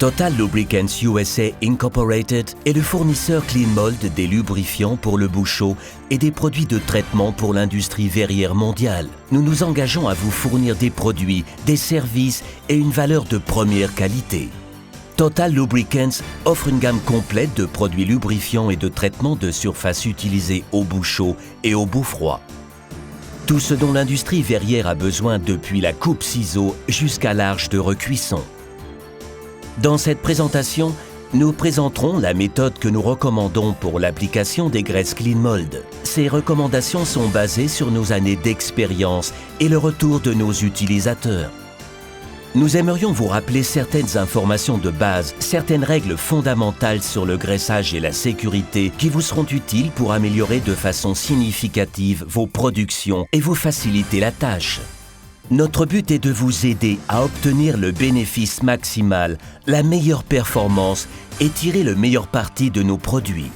Total Lubricants USA Incorporated est le fournisseur Clean Mold des lubrifiants pour le bouchon et des produits de traitement pour l'industrie verrière mondiale. Nous nous engageons à vous fournir des produits, des services et une valeur de première qualité. Total Lubricants offre une gamme complète de produits lubrifiants et de traitement de surface utilisés au bout chaud et au bout froid. Tout ce dont l'industrie verrière a besoin depuis la coupe ciseaux jusqu'à l'arche de recuisson. Dans cette présentation, nous présenterons la méthode que nous recommandons pour l'application des graisses Clean Mold. Ces recommandations sont basées sur nos années d'expérience et le retour de nos utilisateurs. Nous aimerions vous rappeler certaines informations de base, certaines règles fondamentales sur le graissage et la sécurité qui vous seront utiles pour améliorer de façon significative vos productions et vous faciliter la tâche. Notre but est de vous aider à obtenir le bénéfice maximal, la meilleure performance et tirer le meilleur parti de nos produits.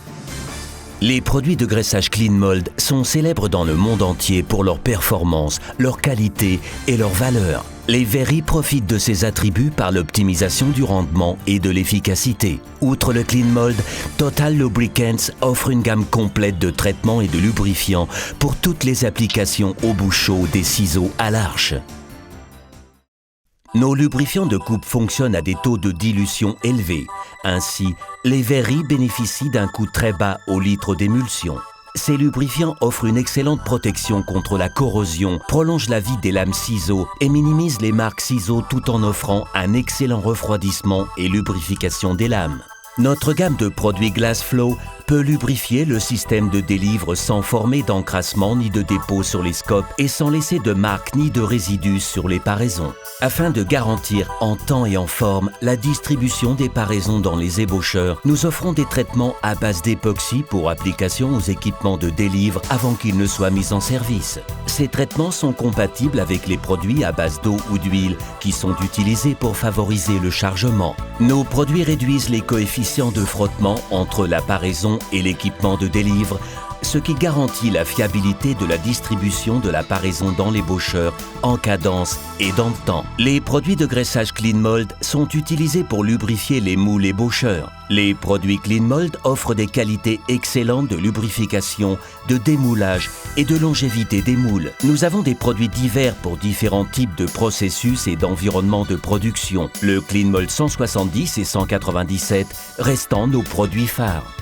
Les produits de graissage Clean Mold sont célèbres dans le monde entier pour leur performance, leur qualité et leur valeur. Les verris profitent de ces attributs par l'optimisation du rendement et de l'efficacité. Outre le Clean Mold, Total Lubricants offre une gamme complète de traitements et de lubrifiants pour toutes les applications au bout chaud des ciseaux à l'arche. Nos lubrifiants de coupe fonctionnent à des taux de dilution élevés. Ainsi, les verris bénéficient d'un coût très bas au litre d'émulsion. Ces lubrifiants offrent une excellente protection contre la corrosion, prolongent la vie des lames ciseaux et minimisent les marques ciseaux tout en offrant un excellent refroidissement et lubrification des lames. Notre gamme de produits GlassFlow peut lubrifier le système de délivre sans former d'encrassement ni de dépôt sur les scopes et sans laisser de marques ni de résidus sur les paraisons. Afin de garantir en temps et en forme la distribution des paraisons dans les ébaucheurs, nous offrons des traitements à base d'époxy pour application aux équipements de délivre avant qu'ils ne soient mis en service. Ces traitements sont compatibles avec les produits à base d'eau ou d'huile qui sont utilisés pour favoriser le chargement. Nos produits réduisent les coefficients de frottement entre la paraison et l'équipement de délivre, ce qui garantit la fiabilité de la distribution de la paraison dans l'ébaucheur en cadence et dans le temps. Les produits de graissage Clean Mold sont utilisés pour lubrifier les moules ébaucheurs. Les produits Clean Mold offrent des qualités excellentes de lubrification, de démoulage et de longévité des moules. Nous avons des produits divers pour différents types de processus et d'environnement de production. Le Clean Mold 170 et 197 restant nos produits phares.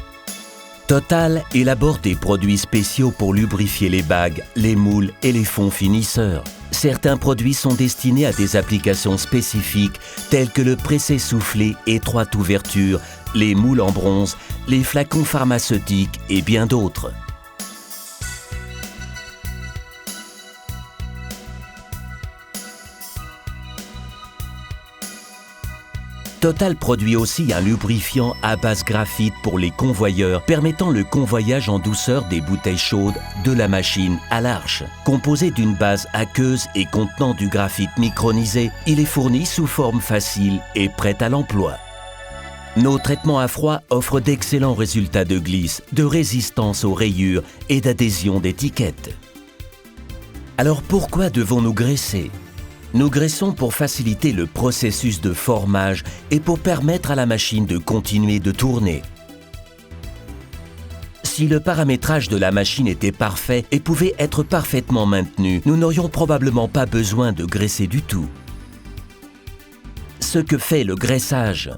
Total élabore des produits spéciaux pour lubrifier les bagues, les moules et les fonds finisseurs. Certains produits sont destinés à des applications spécifiques telles que le pressé soufflé étroite ouverture, les moules en bronze, les flacons pharmaceutiques et bien d'autres. Total produit aussi un lubrifiant à base graphite pour les convoyeurs, permettant le convoyage en douceur des bouteilles chaudes de la machine à l'arche. Composé d'une base aqueuse et contenant du graphite micronisé, il est fourni sous forme facile et prêt à l'emploi. Nos traitements à froid offrent d'excellents résultats de glisse, de résistance aux rayures et d'adhésion d'étiquettes. Alors pourquoi devons-nous graisser ? Nous graissons pour faciliter le processus de formage et pour permettre à la machine de continuer de tourner. Si le paramétrage de la machine était parfait et pouvait être parfaitement maintenu, nous n'aurions probablement pas besoin de graisser du tout. Ce que fait le graissage.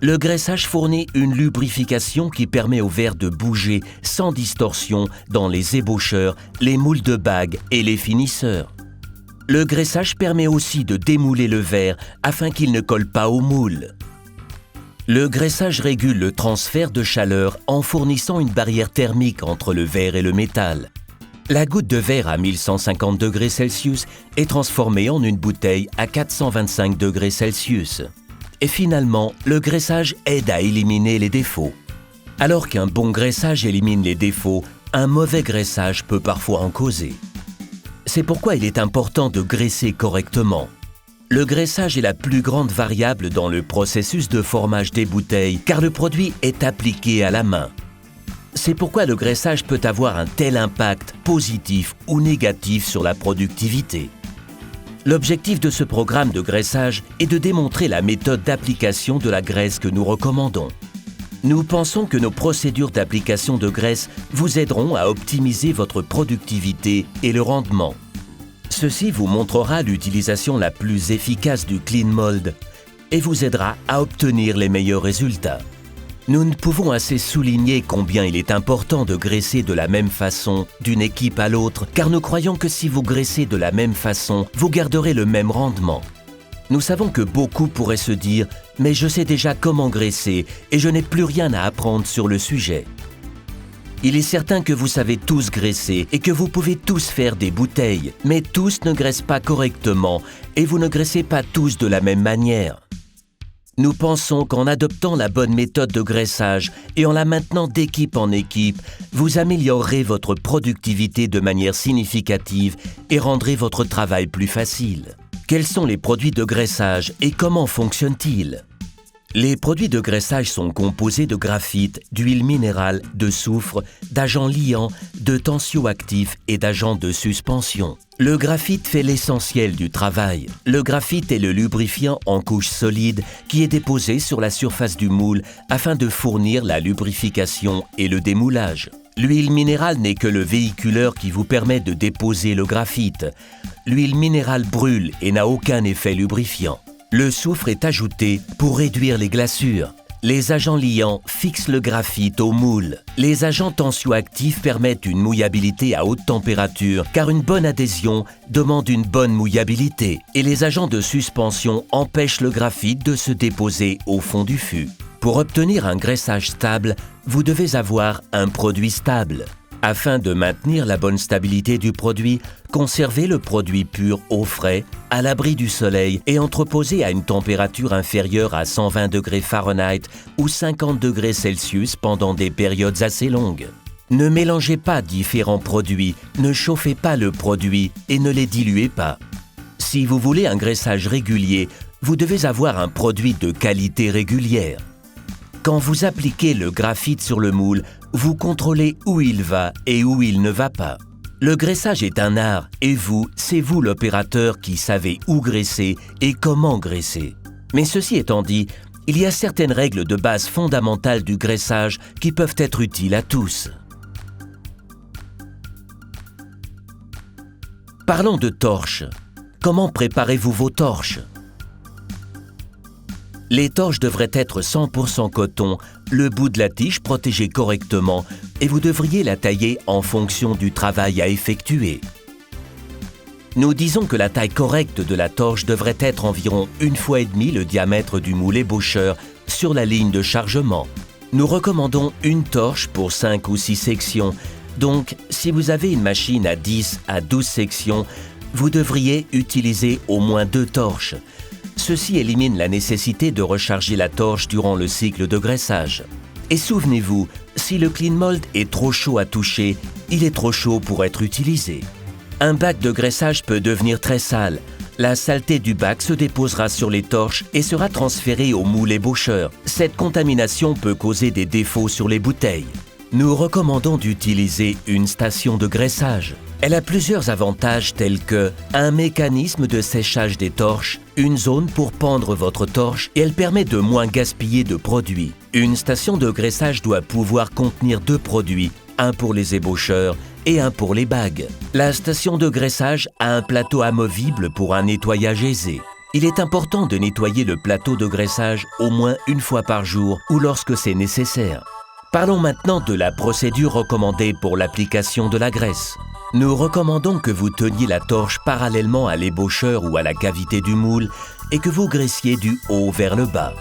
Le graissage fournit une lubrification qui permet au verre de bouger sans distorsion dans les ébaucheurs, les moules de bagues et les finisseurs. Le graissage permet aussi de démouler le verre afin qu'il ne colle pas au moule. Le graissage régule le transfert de chaleur en fournissant une barrière thermique entre le verre et le métal. La goutte de verre à 1150 degrés Celsius est transformée en une bouteille à 425 degrés Celsius. Et finalement, le graissage aide à éliminer les défauts. Alors qu'un bon graissage élimine les défauts, un mauvais graissage peut parfois en causer. C'est pourquoi il est important de graisser correctement. Le graissage est la plus grande variable dans le processus de formage des bouteilles car le produit est appliqué à la main. C'est pourquoi le graissage peut avoir un tel impact positif ou négatif sur la productivité. L'objectif de ce programme de graissage est de démontrer la méthode d'application de la graisse que nous recommandons. Nous pensons que nos procédures d'application de graisse vous aideront à optimiser votre productivité et le rendement. Ceci vous montrera l'utilisation la plus efficace du Clean Mold et vous aidera à obtenir les meilleurs résultats. Nous ne pouvons assez souligner combien il est important de graisser de la même façon d'une équipe à l'autre, car nous croyons que si vous graissez de la même façon, vous garderez le même rendement. Nous savons que beaucoup pourraient se dire « mais je sais déjà comment graisser et je n'ai plus rien à apprendre sur le sujet ». Il est certain que vous savez tous graisser et que vous pouvez tous faire des bouteilles, mais tous ne graissent pas correctement et vous ne graissez pas tous de la même manière. Nous pensons qu'en adoptant la bonne méthode de graissage et en la maintenant d'équipe en équipe, vous améliorerez votre productivité de manière significative et rendrez votre travail plus facile. Quels sont les produits de graissage et comment fonctionnent-ils? Les produits de graissage sont composés de graphite, d'huile minérale, de soufre, d'agents liants, de tensioactifs et d'agents de suspension. Le graphite fait l'essentiel du travail. Le graphite est le lubrifiant en couche solide qui est déposé sur la surface du moule afin de fournir la lubrification et le démoulage. L'huile minérale n'est que le véhiculeur qui vous permet de déposer le graphite. L'huile minérale brûle et n'a aucun effet lubrifiant. Le soufre est ajouté pour réduire les glaçures. Les agents liants fixent le graphite au moule. Les agents tensioactifs permettent une mouillabilité à haute température car une bonne adhésion demande une bonne mouillabilité. Et les agents de suspension empêchent le graphite de se déposer au fond du fût. Pour obtenir un graissage stable, vous devez avoir un produit stable. Afin de maintenir la bonne stabilité du produit, conservez le produit pur au frais, à l'abri du soleil et entreposé à une température inférieure à 120 degrés Fahrenheit ou 50 degrés Celsius pendant des périodes assez longues. Ne mélangez pas différents produits, ne chauffez pas le produit et ne les diluez pas. Si vous voulez un graissage régulier, vous devez avoir un produit de qualité régulière. Quand vous appliquez le graphite sur le moule, vous contrôlez où il va et où il ne va pas. Le graissage est un art et c'est vous l'opérateur qui savez où graisser et comment graisser. Mais ceci étant dit, il y a certaines règles de base fondamentales du graissage qui peuvent être utiles à tous. Parlons de torches. Comment préparez-vous vos torches? Les torches devraient être 100% coton, le bout de la tige protégé correctement et vous devriez la tailler en fonction du travail à effectuer. Nous disons que la taille correcte de la torche devrait être environ 1,5 fois le diamètre du moule ébaucheur sur la ligne de chargement. Nous recommandons une torche pour 5 ou 6 sections, donc si vous avez une machine à 10 à 12 sections, vous devriez utiliser au moins 2 torches. Ceci élimine la nécessité de recharger la torche durant le cycle de graissage. Et souvenez-vous, si le Clean Mold est trop chaud à toucher, il est trop chaud pour être utilisé. Un bac de graissage peut devenir très sale. La saleté du bac se déposera sur les torches et sera transférée au moule ébaucheur. Cette contamination peut causer des défauts sur les bouteilles. Nous recommandons d'utiliser une station de graissage. Elle a plusieurs avantages tels que un mécanisme de séchage des torches, une zone pour pendre votre torche et elle permet de moins gaspiller de produits. Une station de graissage doit pouvoir contenir 2 produits, un pour les ébaucheurs et un pour les bagues. La station de graissage a un plateau amovible pour un nettoyage aisé. Il est important de nettoyer le plateau de graissage au moins 1 fois par jour ou lorsque c'est nécessaire. Parlons maintenant de la procédure recommandée pour l'application de la graisse. Nous recommandons que vous teniez la torche parallèlement à l'ébaucheur ou à la cavité du moule et que vous graissiez du haut vers le bas.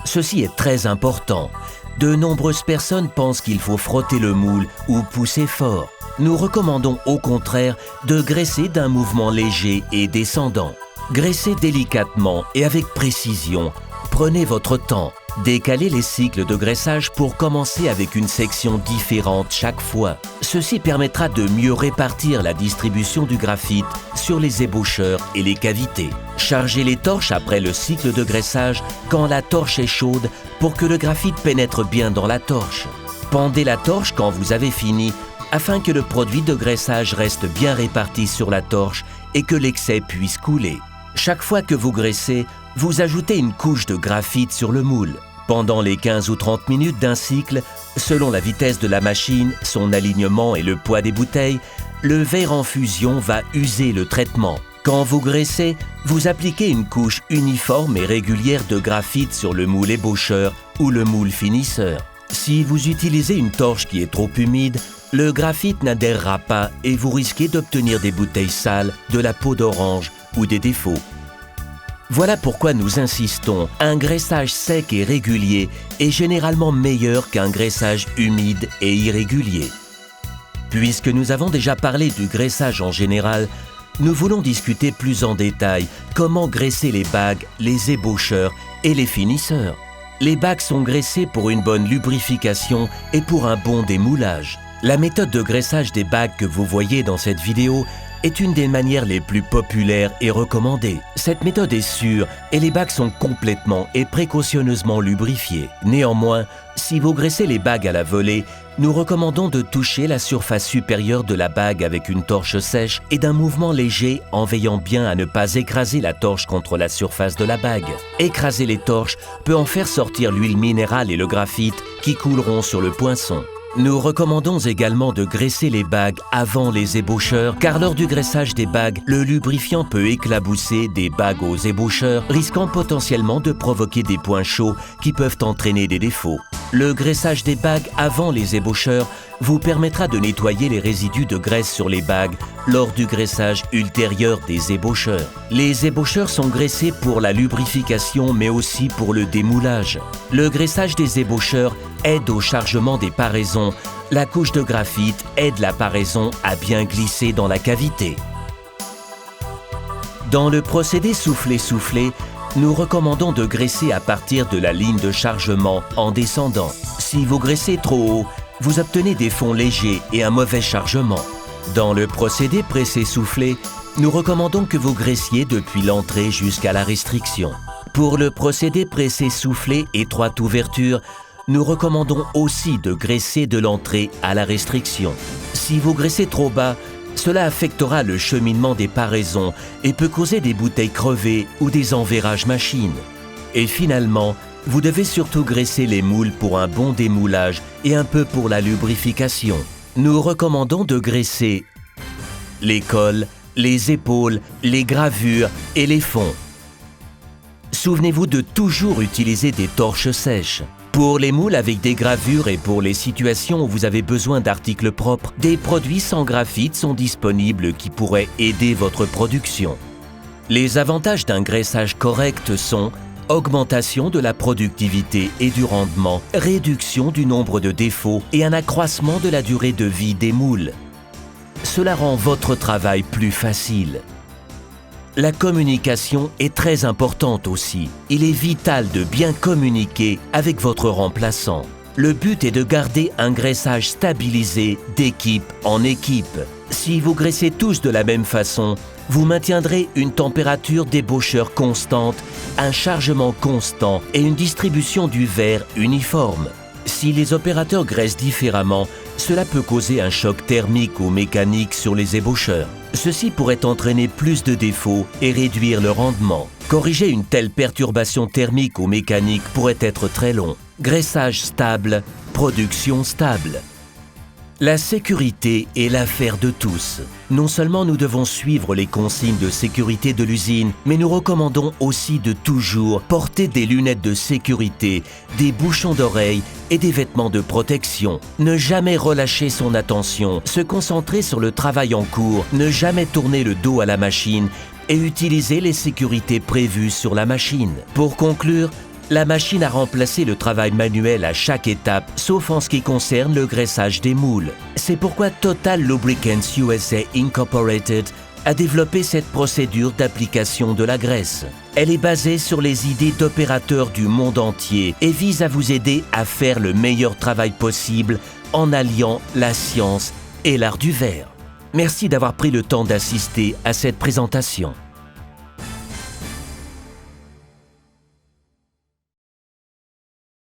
Ceci est très important. De nombreuses personnes pensent qu'il faut frotter le moule ou pousser fort. Nous recommandons au contraire de graisser d'un mouvement léger et descendant. Graissez délicatement et avec précision. Prenez votre temps. Décalez les cycles de graissage pour commencer avec une section différente chaque fois. Ceci permettra de mieux répartir la distribution du graphite sur les ébaucheurs et les cavités. Chargez les torches après le cycle de graissage quand la torche est chaude pour que le graphite pénètre bien dans la torche. Pendez la torche quand vous avez fini afin que le produit de graissage reste bien réparti sur la torche et que l'excès puisse couler. Chaque fois que vous graissez, vous ajoutez une couche de graphite sur le moule. Pendant les 15 ou 30 minutes d'un cycle, selon la vitesse de la machine, son alignement et le poids des bouteilles, le verre en fusion va user le traitement. Quand vous graissez, vous appliquez une couche uniforme et régulière de graphite sur le moule ébaucheur ou le moule finisseur. Si vous utilisez une torche qui est trop humide, le graphite n'adhérera pas et vous risquez d'obtenir des bouteilles sales, de la peau d'orange ou des défauts. Voilà pourquoi nous insistons, un graissage sec et régulier est généralement meilleur qu'un graissage humide et irrégulier. Puisque nous avons déjà parlé du graissage en général, nous voulons discuter plus en détail comment graisser les bagues, les ébaucheurs et les finisseurs. Les bagues sont graissées pour une bonne lubrification et pour un bon démoulage. La méthode de graissage des bagues que vous voyez dans cette vidéo est une des manières les plus populaires et recommandées. Cette méthode est sûre et les bagues sont complètement et précautionneusement lubrifiées. Néanmoins, si vous graissez les bagues à la volée, nous recommandons de toucher la surface supérieure de la bague avec une torche sèche et d'un mouvement léger en veillant bien à ne pas écraser la torche contre la surface de la bague. Écraser les torches peut en faire sortir l'huile minérale et le graphite qui couleront sur le poinçon. Nous recommandons également de graisser les bagues avant les ébaucheurs, car lors du graissage des bagues, le lubrifiant peut éclabousser des bagues aux ébaucheurs, risquant potentiellement de provoquer des points chauds qui peuvent entraîner des défauts. Le graissage des bagues avant les ébaucheurs vous permettra de nettoyer les résidus de graisse sur les bagues lors du graissage ultérieur des ébaucheurs. Les ébaucheurs sont graissés pour la lubrification mais aussi pour le démoulage. Le graissage des ébaucheurs aide au chargement des paraisons. La couche de graphite aide la paraison à bien glisser dans la cavité. Dans le procédé souffler-souffler, nous recommandons de graisser à partir de la ligne de chargement en descendant. Si vous graissez trop haut, vous obtenez des fonds légers et un mauvais chargement. Dans le procédé pressé-souffler, nous recommandons que vous graissiez depuis l'entrée jusqu'à la restriction. Pour le procédé pressé-souffler étroite ouverture, nous recommandons aussi de graisser de l'entrée à la restriction. Si vous graissez trop bas, cela affectera le cheminement des paraisons et peut causer des bouteilles crevées ou des enverrages machines. Et finalement, vous devez surtout graisser les moules pour un bon démoulage et un peu pour la lubrification. Nous recommandons de graisser les cols, les épaules, les gravures et les fonds. Souvenez-vous de toujours utiliser des torches sèches. Pour les moules avec des gravures et pour les situations où vous avez besoin d'articles propres, des produits sans graphite sont disponibles qui pourraient aider votre production. Les avantages d'un graissage correct sont augmentation de la productivité et du rendement, réduction du nombre de défauts et un accroissement de la durée de vie des moules. Cela rend votre travail plus facile. La communication est très importante aussi. Il est vital de bien communiquer avec votre remplaçant. Le but est de garder un graissage stabilisé d'équipe en équipe. Si vous graissez tous de la même façon, vous maintiendrez une température d'ébaucheur constante, un chargement constant et une distribution du verre uniforme. Si les opérateurs graissent différemment, cela peut causer un choc thermique ou mécanique sur les ébaucheurs. Ceci pourrait entraîner plus de défauts et réduire le rendement. Corriger une telle perturbation thermique ou mécanique pourrait être très long. Graissage stable, production stable. La sécurité est l'affaire de tous. Non seulement nous devons suivre les consignes de sécurité de l'usine, mais nous recommandons aussi de toujours porter des lunettes de sécurité, des bouchons d'oreilles et des vêtements de protection. Ne jamais relâcher son attention, se concentrer sur le travail en cours, ne jamais tourner le dos à la machine et utiliser les sécurités prévues sur la machine. Pour conclure, la machine a remplacé le travail manuel à chaque étape, sauf en ce qui concerne le graissage des moules. C'est pourquoi Total Lubricants USA Incorporated a développé cette procédure d'application de la graisse. Elle est basée sur les idées d'opérateurs du monde entier et vise à vous aider à faire le meilleur travail possible en alliant la science et l'art du verre. Merci d'avoir pris le temps d'assister à cette présentation.